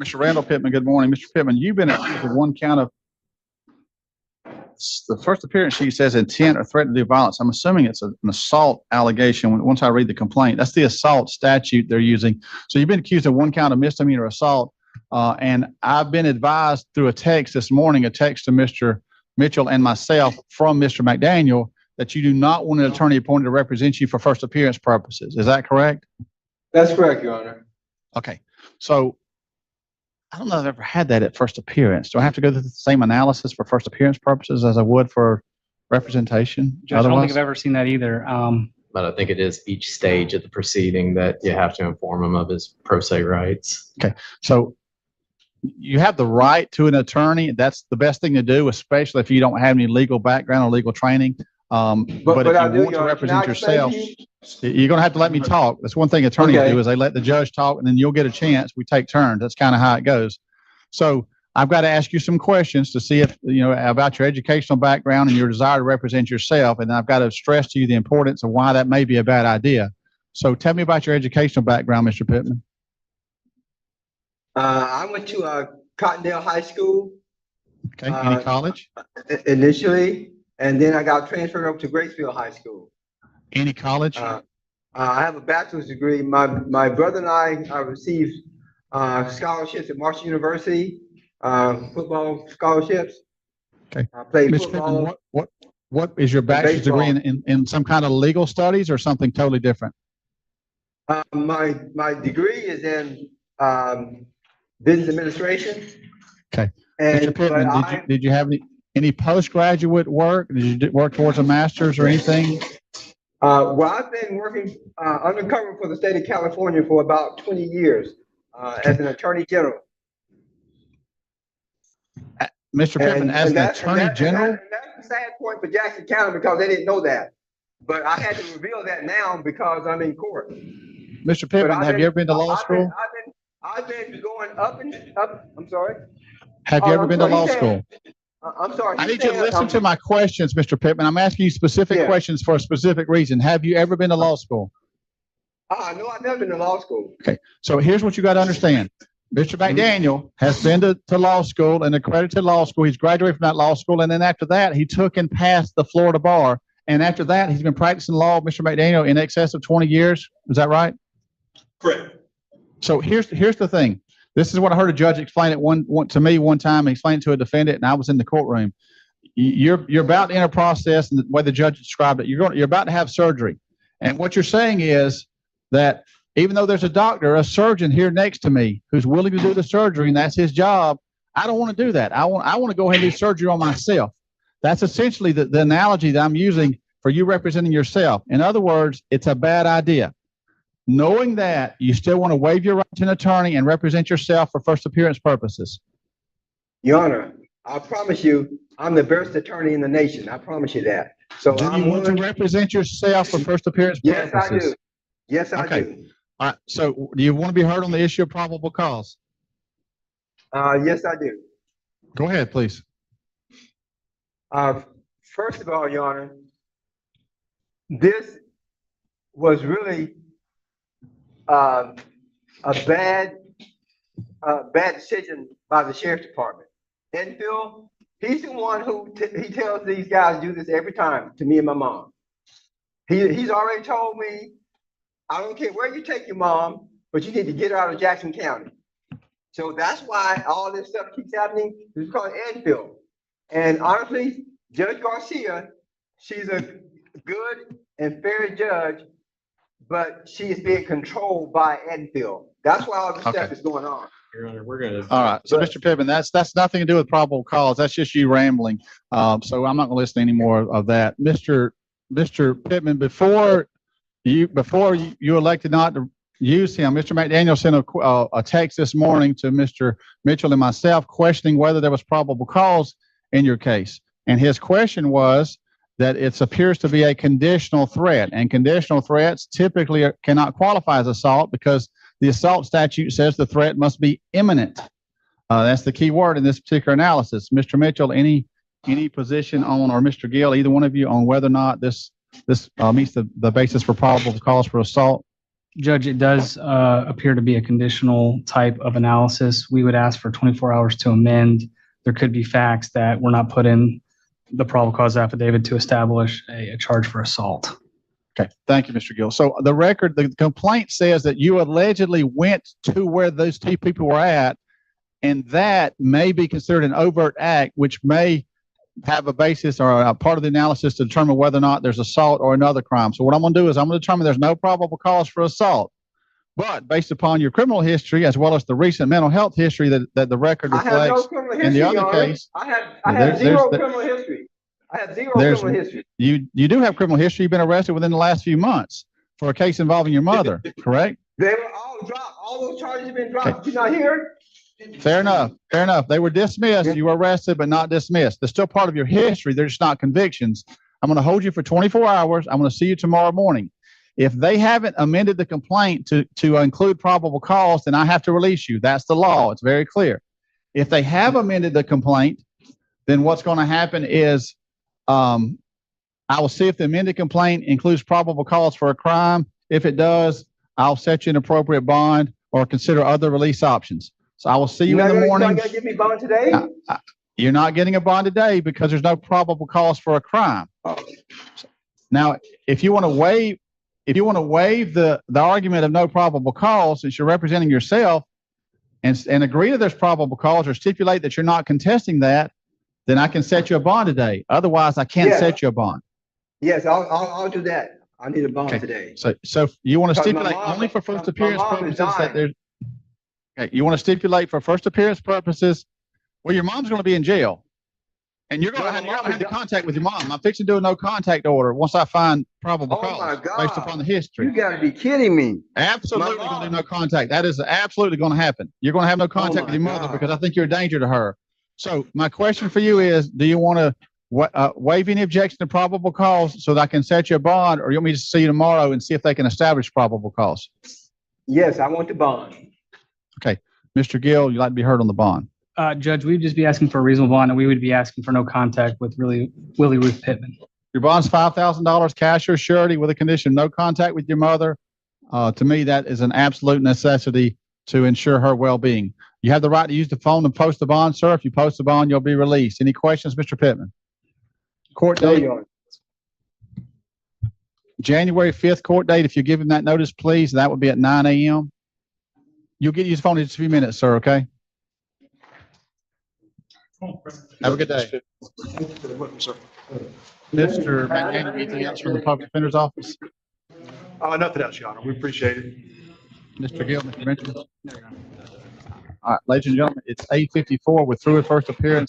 Mr. Randall Pitman, good morning. Mr. Pitman, you've been accused of one count of, the first appearance sheet says intent or threat to do violence. I'm assuming it's an assault allegation once I read the complaint. That's the assault statute they're using. So you've been accused of one count of misdemeanor assault. And I've been advised through a text this morning, a text to Mr. Mitchell and myself from Mr. McDaniel, that you do not want an attorney appointed to represent you for first appearance purposes. Is that correct? That's correct, Your Honor. Okay. So I don't know if I've ever had that at first appearance. Do I have to go through the same analysis for first appearance purposes as I would for representation? Judge, I don't think I've ever seen that either. But I think it is each stage of the proceeding that you have to inform him of his pro se rights. Okay. So you have the right to an attorney. That's the best thing to do, especially if you don't have any legal background or legal training. But if you want to represent yourself, you're going to have to let me talk. That's one thing attorneys do, is they let the judge talk, and then you'll get a chance. We take turns. That's kind of how it goes. So I've got to ask you some questions to see if, about your educational background and your desire to represent yourself. And then I've got to stress to you the importance of why that may be a bad idea. So tell me about your educational background, Mr. Pitman. I went to Cottondale High School. Okay. Any college? Initially, and then I got transferred over to Gracefield High School. Any college? I have a bachelor's degree. My brother and I received scholarships at Marshall University, football scholarships. Okay. I played Mr. football. Pitman, what is your bachelor's degree in some kind of legal studies or something totally different? My degree is in business administration. Okay. And Mr. Pitman, did you have any postgraduate work? Did you work towards a master's or anything? Well, I've been working undercover for the state of California for about 20 years as an attorney general. Mr. Pitman, as an attorney general? That's a sad point for Jackson County because they didn't know that. But I had to reveal that now because I'm in court. Mr. Pitman, have you ever been to law school? I've been going up and up. I'm sorry. Have you ever been to law school? I'm sorry. I need you to listen to my questions, Mr. Pitman. I'm asking you specific questions for a specific reason. Have you ever been to law school? No, I've never been to law school. Okay. So here's what you got to understand. Mr. McDaniel has been to law school, an accredited law school. He's graduated from that law school. And then after that, he took and passed the Florida bar. And after that, he's been practicing law, Mr. McDaniel, in excess of 20 years. Is that right? Correct. So here's the thing. This is what I heard a judge explain it to me one time, and explain it to a defendant, and I was in the courtroom. You're about to enter a process, and the way the judge described it, you're about to have surgery. And what you're saying is that even though there's a surgeon here next to me who's willing to do the surgery, and that's his job, I don't want to do that. I want to go ahead and do surgery on myself. That's essentially the analogy that I'm using for you representing yourself. In other words, it's a bad idea. Knowing that, you still want to waive your right to an attorney and represent yourself for first appearance purposes. Your Honor, I promise you, I'm the best attorney in the nation. I promise you that. So do you want to represent yourself for first appearance purposes? Yes, I do. Yes, I do. All right. So do you want to be heard on the issue of probable cause? Yes, I do. Go ahead, please. First of all, Your Honor, this was really a bad decision by the sheriff's department. Enfield, he's the one who he tells these guys to do this every time to me and my mom. He's already told me, I don't care where you take your mom, but you need to get her out of Jackson County. So that's why all this stuff keeps happening. It's called Enfield. And honestly, Judge Garcia, she's a good and fair judge, but she is being controlled by Enfield. That's why all this stuff is going on. Your Honor, we're going to. All right. So, Mr. Pitman, that's nothing to do with probable cause. That's just you rambling. So I'm not going to listen to any more of that. Mr. Pitman, before you elected not to use him, Mr. McDaniel sent a text this morning to Mr. Mitchell and myself questioning whether there was probable cause in your case. And his question was that it appears to be a conditional threat, and conditional threats typically cannot qualify as assault because the assault statute says the threat must be imminent. That's the key word in this particular analysis. Mr. Mitchell, any position on, or Mr. Gill, either one of you, on whether or not this meets the basis for probable cause for assault? Judge, it does appear to be a conditional type of analysis. We would ask for 24 hours to amend. There could be facts that were not put in the probable cause affidavit to establish a charge for assault. Okay, thank you, Mr. Gill. So the complaint says that you allegedly went to where those two people were at, and that may be considered an overt act, which may have a basis or a part of the analysis to determine whether or not there's assault or another crime. So what I'm going to do is I'm going to determine there's no probable cause for assault. But based upon your criminal history, as well as the recent mental health history that the record I have no reflects, criminal in history, the other Your Honor. case, I have there's zero the- criminal history. I have zero there's- criminal history. you do have criminal history. You've been arrested within the last few months for a case involving your mother, correct? They were all dropped. All those charges have been dropped. Did you not hear? Fair enough. Fair enough. They were dismissed. You were arrested, but not dismissed. They're still part of your history. They're just not convictions. I'm going to hold you for 24 hours. I'm going to see you tomorrow morning. If they haven't amended the complaint to include probable cause, then I have to release you. That's the law. It's very clear. If they have amended the complaint, then what's going to happen is I will see if the amended complaint includes probable cause for a crime. If it does, I'll set you an appropriate bond or consider other release options. So I will see you in the morning. You're not gonna give me bond today? You're not getting a bond today because there's no probable cause for a crime. Now, if you want to waive the argument of no probable cause, since you're representing yourself and agree that there's probable cause or stipulate that you're not contesting that, then I can set you a bond today. Otherwise, I can't set you a bond. Yes, I'll do that. I need a bond Okay. today. So you want to Because my stipulate mom- only for first my appearance mom is purposes that dying. there's. Okay, you want to stipulate for first appearance purposes. Well, your mom's going to be in jail, and you're going to No, have, my you're mom going to is have contact with your mom. I'm fixing to do a no contact order once I find probable Oh my cause God. based upon the history. You gotta be kidding me. Absolutely My going to do mom- no contact. That is absolutely going to happen. You're going to have no contact with my your mother God. because I think you're a danger to her. So my question for you is, do you want to waive any objection to probable cause so that I can set you a bond, or you want me to see you tomorrow and see if they can establish probable cause? Yes, I want the bond. Mr. Gill, you'd like to be heard on the bond. Judge, we'd just be asking for a reasonable bond, and we would be asking for no contact with Willie Ruth Pittman. Your bond's $5,000 cash or surety with a condition of no contact with your mother. To me, that is an absolute necessity to ensure her well-being. You have the right to use the phone and post the bond, sir. If you post the bond, you'll be released. Any questions, Mr. Pittman? Court No, date, Your Honor. January 5th court date. If you give him that notice, please, that would be at 9 a.m. You'll get his phone in just a few minutes, sir, okay? Have a good day. Mr. McDaniel, anything else from the public defender's office? Nothing else, Your Honor. We appreciate it. Mr. Gill, Mr. Mitchell? All right, ladies and gentlemen, it's 8:54. We're through with first appearance.